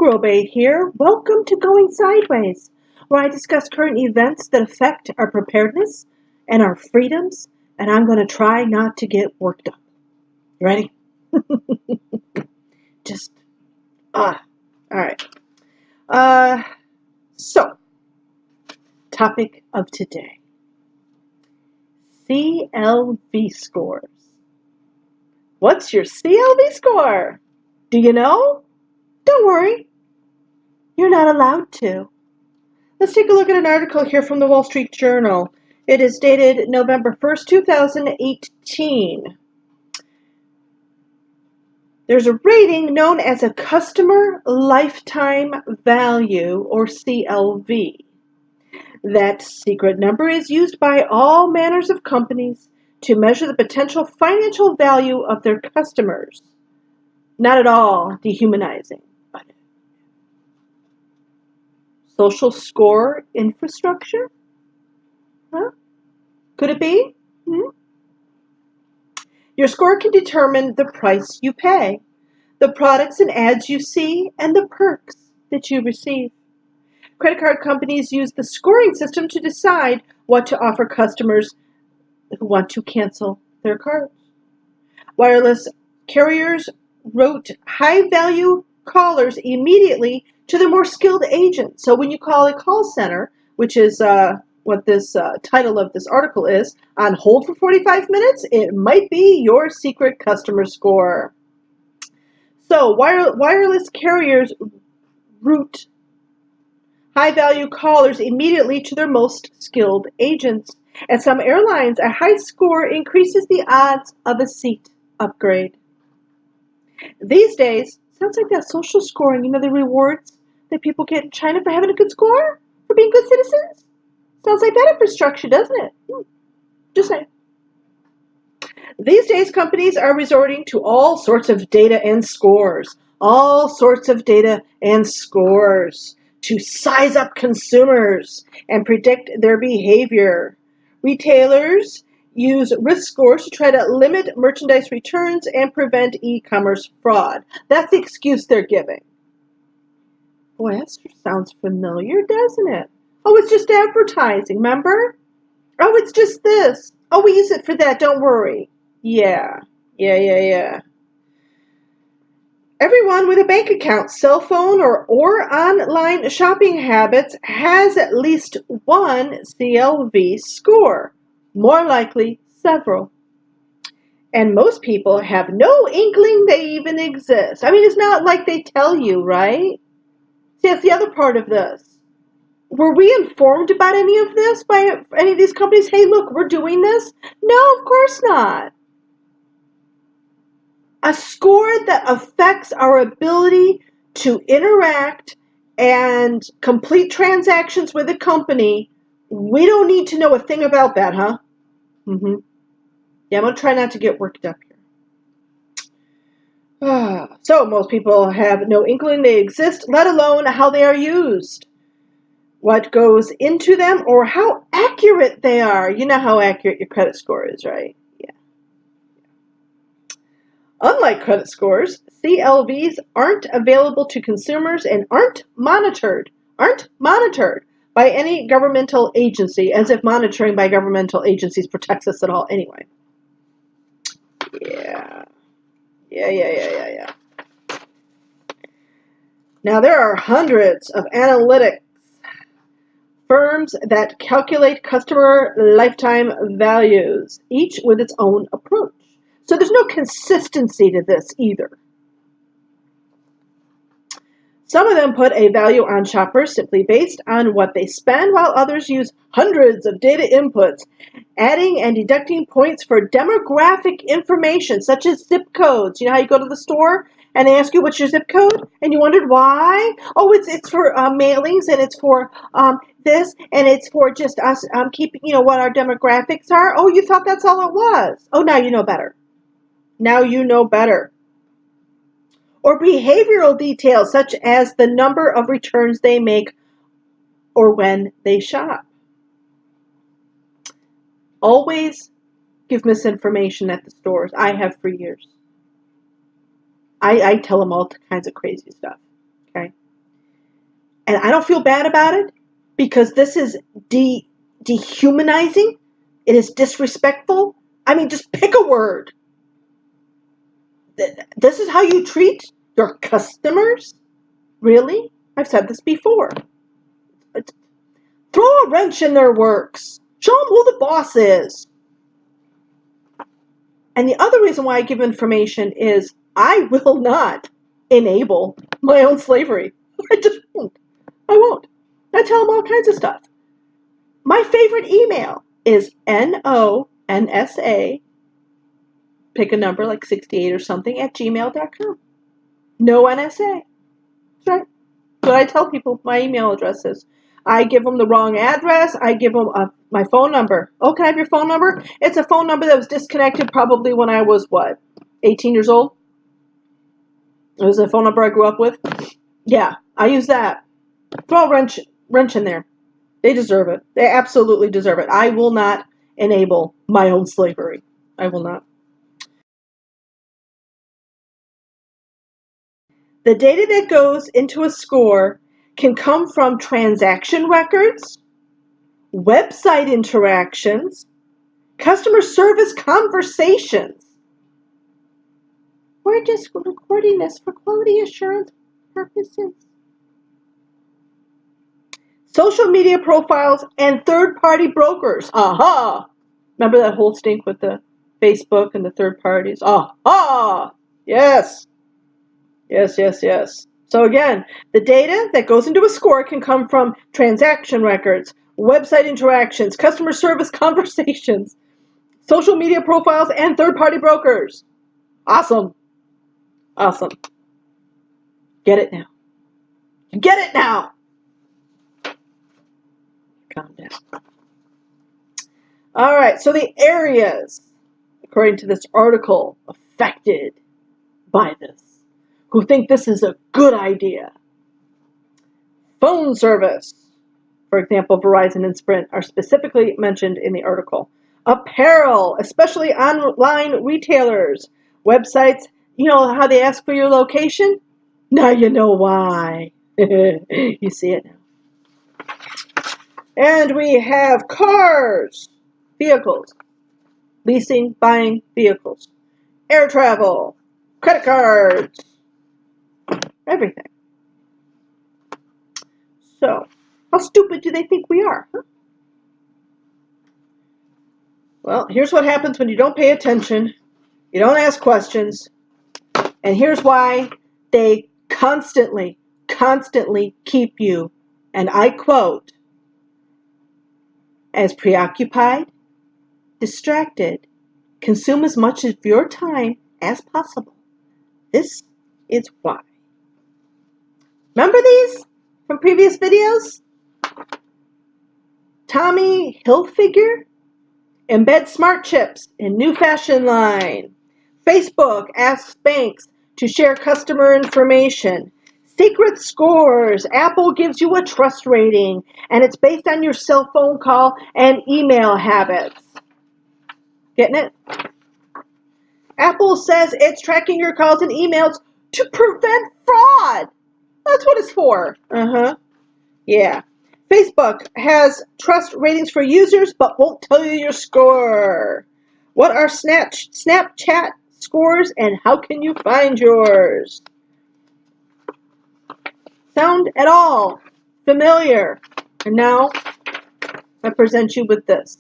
Squirrel Bait here. Welcome to Going Sideways, where I discuss current events that affect our preparedness and our freedoms, and I'm going to try not to get worked up. You ready? All right. So, topic of today. CLV scores. What's your CLV score? Do you know? Don't worry. You're not allowed to. Let's take a look at an article here from the Wall Street Journal. It is dated November 1st, 2018. There's a rating known as a Customer Lifetime Value, or CLV. That secret number is used by all manners of companies to measure the potential financial value of their customers. Not at all dehumanizing, but social score infrastructure? Huh? Could it be? Your score can determine the price you pay, the products and ads you see, and the perks that you receive. Credit card companies use the scoring system to decide what to offer customers who want to cancel their cards. Wireless carriers route high-value callers immediately to the more skilled agents. So when you call a call center, which is what this title of this article is, on hold for 45 minutes, it might be your secret customer score. So wireless carriers route high-value callers immediately to their most skilled agents. At some airlines, a high score increases the odds of a seat upgrade. These days, sounds like that social scoring, the rewards that people get in China for having a good score, for being good citizens. Sounds like that infrastructure, doesn't it? Just saying. These days, companies are resorting to all sorts of data and scores. All sorts of data and scores to size up consumers and predict their behavior. Retailers use risk scores to try to limit merchandise returns and prevent e-commerce fraud. That's the excuse they're giving. Boy, that sounds familiar, doesn't it? Oh, it's just advertising, remember? Oh, it's just this. Oh, we use it for that, don't worry. Yeah. Everyone with a bank account, cell phone, or online shopping habits has at least one CLV score, more likely several. And most people have no inkling they even exist. It's not like they tell you, right? See, that's the other part of this. Were we informed about any of this by any of these companies? Hey, look, we're doing this? No, of course not. A score that affects our ability to interact and complete transactions with a company, we don't need to know a thing about that, huh? Yeah, I'm going to try not to get worked up here. So most people have no inkling they exist, let alone how they are used, what goes into them, or how accurate they are. You know how accurate your credit score is, right? Yeah. Unlike credit scores, CLVs aren't available to consumers and aren't monitored by any governmental agency, as if monitoring by governmental agencies protects us at all anyway. Yeah. Now, there are hundreds of analytics firms that calculate customer lifetime values, each with its own approach. So there's no consistency to this either. Some of them put a value on shoppers simply based on what they spend, while others use hundreds of data inputs, adding and deducting points for demographic information, such as zip codes. You know how you go to the store and they ask you what's your zip code, and you wondered why? Oh, it's for mailings, and it's for this, and it's for just us keeping, what our demographics are. Oh, you thought that's all it was. Oh, now you know better. Now you know better. Or behavioral details, such as the number of returns they make or when they shop. Always give misinformation at the stores. I have for years. I tell them all kinds of crazy stuff, okay? And I don't feel bad about it because this is dehumanizing. It is disrespectful. I mean, just pick a word. This is how you treat your customers? Really? I've said this before. Throw a wrench in their works. Show them who the boss is. And the other reason why I give information is I will not enable my own slavery. I just won't. I won't. I tell them all kinds of stuff. My favorite email is NONSA, pick a number like 68 or something, at gmail.com. No NSA. That's right. But I tell people my email address is. I give them the wrong address. I give them my phone number. Oh, can I have your phone number? It's a phone number that was disconnected probably when I was, 18 years old? It was a phone number I grew up with. Yeah, I use that. Throw a wrench in there. They deserve it. They absolutely deserve it. I will not enable my own slavery. I will not. The data that goes into a score can come from transaction records, website interactions, customer service conversations. We're just recording this for quality assurance purposes. Social media profiles and third-party brokers. Aha! Remember that whole stink with the Facebook and the third parties? Aha! Yes. Yes, yes, yes. So again, the data that goes into a score can come from transaction records, website interactions, customer service conversations, social media profiles, and third-party brokers. Awesome. Awesome. Get it now. Get it now. Calm down. All right, so the areas, according to this article, affected by this, who think this is a good idea. Phone service, for example, Verizon and Sprint, are specifically mentioned in the article. Apparel, especially online retailers, websites, you know how they ask for your location? Now you know why. You see it now. And we have cars, vehicles, leasing, buying vehicles, air travel, credit cards, everything. So, how stupid do they think we are? Huh? Well, here's what happens when you don't pay attention, you don't ask questions, and here's why they constantly keep you, and I quote, as preoccupied, distracted, consume as much of your time as possible. This is why. Remember these from previous videos? Tommy Hilfiger? Embed smart chips in new fashion line. Facebook asks banks to share customer information. Secret scores. Apple gives you a trust rating, and it's based on your cell phone call and email habits. Getting it? Apple says it's tracking your calls and emails to prevent fraud. That's what it's for. Yeah. Facebook has trust ratings for users but won't tell you your score. What are Snapchat scores and how can you find yours? Sound at all familiar? And now I present you with this.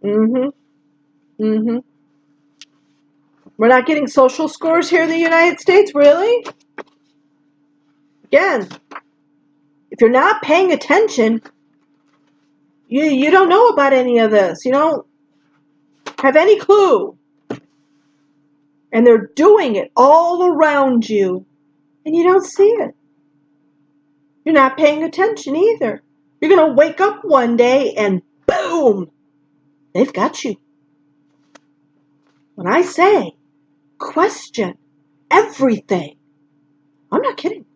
We're not getting social scores here in the United States, really? Again, if you're not paying attention, you don't know about any of this. You don't have any clue. And they're doing it all around you, and you don't see it. You're not paying attention either. You're going to wake up one day and boom, they've got you. When I say question everything, I'm not kidding.